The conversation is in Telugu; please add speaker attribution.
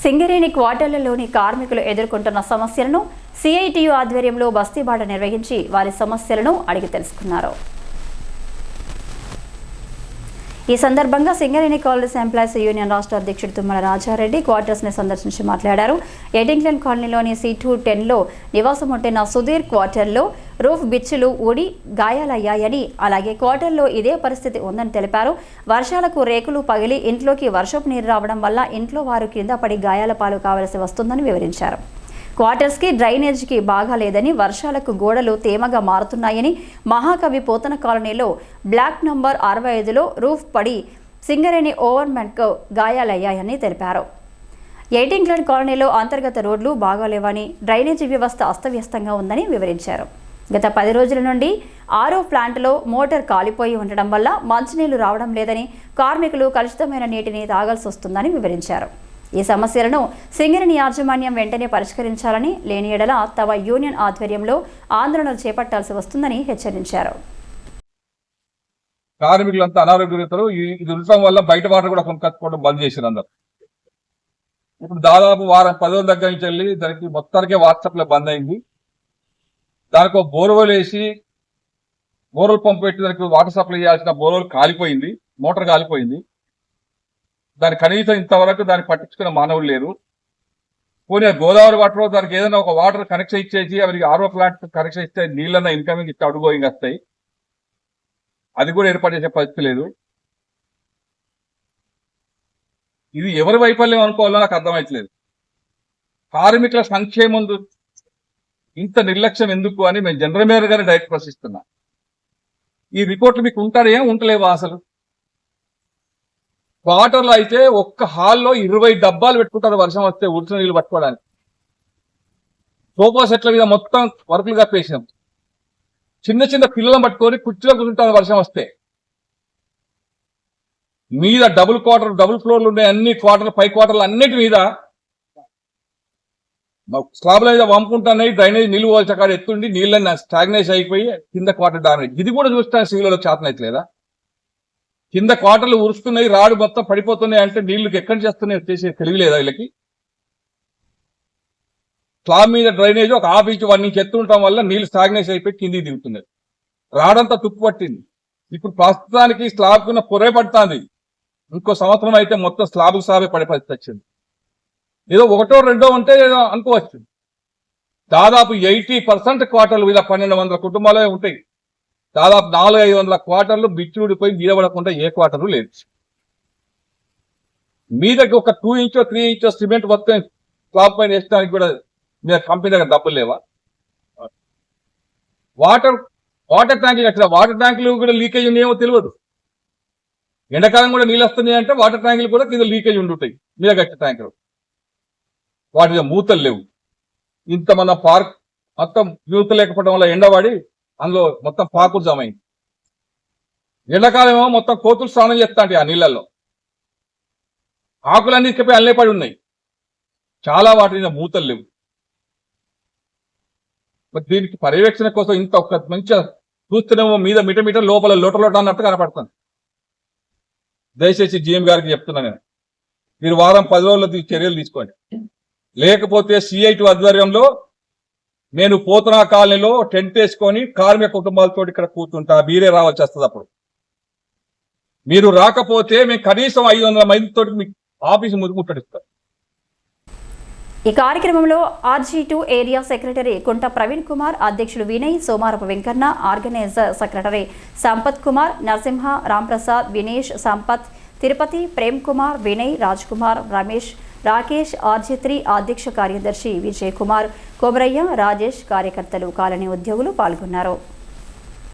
Speaker 1: సింగరేణి క్వార్టర్లలోని కార్మికులు ఎదుర్కొంటున్న సమస్యలను సిఐటియు ఆధ్వర్యంలో బస్తీబాట నిర్వహించి వారి సమస్యలను అడిగి తెలుసుకున్నారు. ఈ సందర్భంగా సింగరేణి కాలనీస్ ఎంప్లాయీస్ యూనియన్ రాష్ట్ర అధ్యక్షుడు తుమ్మల రాజారెడ్డి క్వార్టర్స్ ని సందర్శించి మాట్లాడారు. ఎడింగ్లాండ్ కాలనీలోని C210లో నివాసం ఉంటున్న సుధీర్ క్వార్టర్లో రూఫ్ బిచ్చులు ఊడి గాయాలయ్యాయని, అలాగే క్వార్టర్లో ఇదే పరిస్థితి ఉందని తెలిపారు. వర్షాలకు రేకులు పగిలి ఇంట్లోకి వర్షపు నీరు రావడం వల్ల ఇంట్లో వారు కింద పడి గాయాల పాలు కావలసి వస్తుందని వివరించారు. క్వార్టర్స్కి డ్రైనేజీకి బాగా లేదని, వర్షాలకు గోడలు తేమగా మారుతున్నాయని, మహాకవి పోతన కాలనీలో బ్లాక్ నంబర్ 65లో రూఫ్ పడి సింగరేణి ఓవర్మెన్కు గాయాలయ్యాయని తెలిపారు. ఎయిటింగ్లాండ్ కాలనీలో అంతర్గత రోడ్లు బాగాలేవని, డ్రైనేజీ వ్యవస్థ అస్తవ్యస్తంగా ఉందని వివరించారు. గత 10 రోజుల నుండి ఆరో ప్లాంట్లో మోటార్ కాలిపోయి ఉండడం వల్ల మంచినీళ్లు రావడం లేదని, కార్మికులు కలుషితమైన నీటిని తాగాల్సి వస్తుందని వివరించారు. ఈ సమస్యలను సింగరేణి యాజమాన్యం వెంటనే పరిష్కరించాలని, లేని ఎడల తమ యూనియన్ ఆధ్వర్యంలో ఆందోళనలు చేపట్టాల్సి వస్తుందని హెచ్చరించారు.
Speaker 2: కార్మికులంతా అనారోగ్యతలు ఇది ఉండటం వల్ల బయట వాటర్ కూడా కొనుక్కోవడం బంద్ చేశారు అందరు. ఇప్పుడు దాదాపు వారం 10 రోజుల దగ్గర నుంచి వెళ్ళి దానికి మొత్తానికే వాట్సాప్ లో బంద్ అయింది. దానికి ఒక బోర్వెల్ వేసి బోర్వెల్ పంపు పెట్టి దానికి వాటర్ సప్లై చేయాల్సిన బోర్వెల్ కాలిపోయింది, మోటార్ కాలిపోయింది. దాని కనీసం ఇంతవరకు దాన్ని పట్టించుకున్న మానవులు లేరు. పోనీ గోదావరి వాటర్ దానికి ఏదైనా ఒక వాటర్ కనెక్షన్ ఇచ్చేసి అవి ఆర్ఓ ప్లాంట్ కనెక్షన్ ఇస్తే నీళ్ళన్న ఇన్కమింగ్ ఇస్తే అవుట్ గోయింగ్ వస్తాయి. అది కూడా ఏర్పాటు చేసే పరిస్థితి లేదు. ఇది ఎవరి వైఫల్యం అనుకోవాలో నాకు అర్థమవుతలేదు. కార్మికుల సంక్షేమం ఇంత నిర్లక్ష్యం ఎందుకు అని మేము జనరల్ మేనేజర్ గారిని డైరెక్ట్ ప్రశ్నిస్తున్నాం. ఈ రిపోర్ట్లు మీకు ఉంటారే ఉంటలేవా? అసలు వాటర్లో అయితే ఒక్క హాల్లో 20 డబ్బాలు పెట్టుకుంటారు వర్షం వస్తే ఉడిచిన నీళ్ళు పట్టుకోవడానికి. సోఫా సెట్ల మీద మొత్తం వర్కులు కప్పేసినాం. చిన్న చిన్న పిల్లలను పట్టుకొని కుర్చీలో కూర్చుంటారు వర్షం వస్తే. మీద డబుల్ ఫ్లోర్లు ఉన్నాయి, అన్ని క్వార్టర్లు, పై క్వార్టర్లు అన్నిటి మీద స్లాబ్ల మీద వంపుకుంటున్నాయి. డ్రైనేజ్ నీళ్ళు పోల్చే కాడ ఎత్తుండి నీళ్ళని స్టాగ్నేషన్ అయిపోయి కింద క్వార్టర్ డామేజ్. ఇది కూడా చూస్తాను సివిలలో చేతనైతలేదా? కింద క్వార్టర్లు ఉరుస్తున్నాయి, రాడు మొత్తం పడిపోతున్నాయి అంటే నీళ్లు ఎక్కడి చేస్తున్నాయి చేసే తెలియలేదా వీళ్ళకి? స్లాబ్ మీద డ్రైనేజ్ ఒక ½ ఇంచ్ 1 ఇంచ్ ఎత్తుండటం వల్ల నీళ్లు స్టాగ్నేషన్ అయిపోయి కిందికి దిగుతున్నాయి. రాడంతా తుప్పు పట్టింది. ఇప్పుడు ప్రస్తుతానికి స్లాబ్ కున్న పొరే పడుతుంది. ఇంకో సంవత్సరం అయితే మొత్తం స్లాబే పడే పరిస్థితి వచ్చింది. ఏదో 1, 2 ఉంటే ఏదో అనుకోవచ్చు. దాదాపు 80% క్వార్టర్లు వీళ్ళ 1200 కుటుంబాలే ఉంటాయి. దాదాపు 400-500 క్వార్టర్లు బిచ్చుడిపోయి నిలబడకుండా ఏ క్వార్టరు లేదు. మీదకి ఒక 2 ఇంచో 3 ఇంచో సిమెంట్ మొత్తం స్లాబ్ పైన వేయడానికి కూడా మీ కంపెనీ దగ్గర డబ్బులు లేవా? వాటర్ ట్యాంకులు కట్టిన వాటర్ ట్యాంకులు కూడా లీకేజ్ ఉన్నాయేమో తెలియదు. ఎండాకాలం కూడా నీళ్ళు వస్తున్నాయి అంటే వాటర్ ట్యాంకులు కూడా కింద లీకేజ్ ఉండుంటాయి. మీద కట్టిన ట్యాంకులు వాటి మీద మూతలు లేవు. ఇంత మన పార్క్ మొత్తం యూత లేకపోవడం వల్ల ఎండవాడి అందులో మొత్తం పాకులు జమైంది. ఎండాకాలం ఏమో మొత్తం కోతులు స్నానం చేస్తాంటి ఆ నీళ్ళల్లో. ఆకులన్నీ ఇసుకపోయి అల్లే పడి ఉన్నాయి. చాలా వాటి మీద మూతలు లేవు. దీనికి పర్యవేక్షణ కోసం ఇంత ఒక మంచిగా చూస్తేనేమో మీద మిట లోపల లోట అన్నట్టు కనపడుతుంది. దయచేసి GM గారికి చెప్తున్నా నేను, మీరు వారం 10 రోజుల్లో చర్యలు తీసుకోండి. లేకపోతే CIT ఆధ్వర్యంలో నేను పోతనా కాలనీలో టెంట్ వేసుకొని కార్మిక కుటుంబాలతో ఇక్కడ కూర్చుంటా. మీరే రావాల్సి వస్తుంది. అప్పుడు మీరు రాకపోతే మేము కనీసం 500 మందితో మీ ఆఫీసు ముట్టడిస్తాం.
Speaker 1: ఈ కార్యక్రమంలో RG2 ఏరియా సెక్రటరీ కుంట ప్రవీణ్ కుమార్, అధ్యక్షులు Vinay, Somarapu Venkanna, organizer secretary Sampath Kumar, Narasimha, Ramprasad, Vinesh, Sampath, Tirupati, Prem Kumar, Vinay, Raj Kumar, Ramesh, Rakesh, RG3 అధ్యక్ష కార్యదర్శి విజయ్ కుమార్, కొమరయ్య, రాజేష్, కార్యకర్తలు, కాలనీ ఉద్యోగులు పాల్గొన్నారు.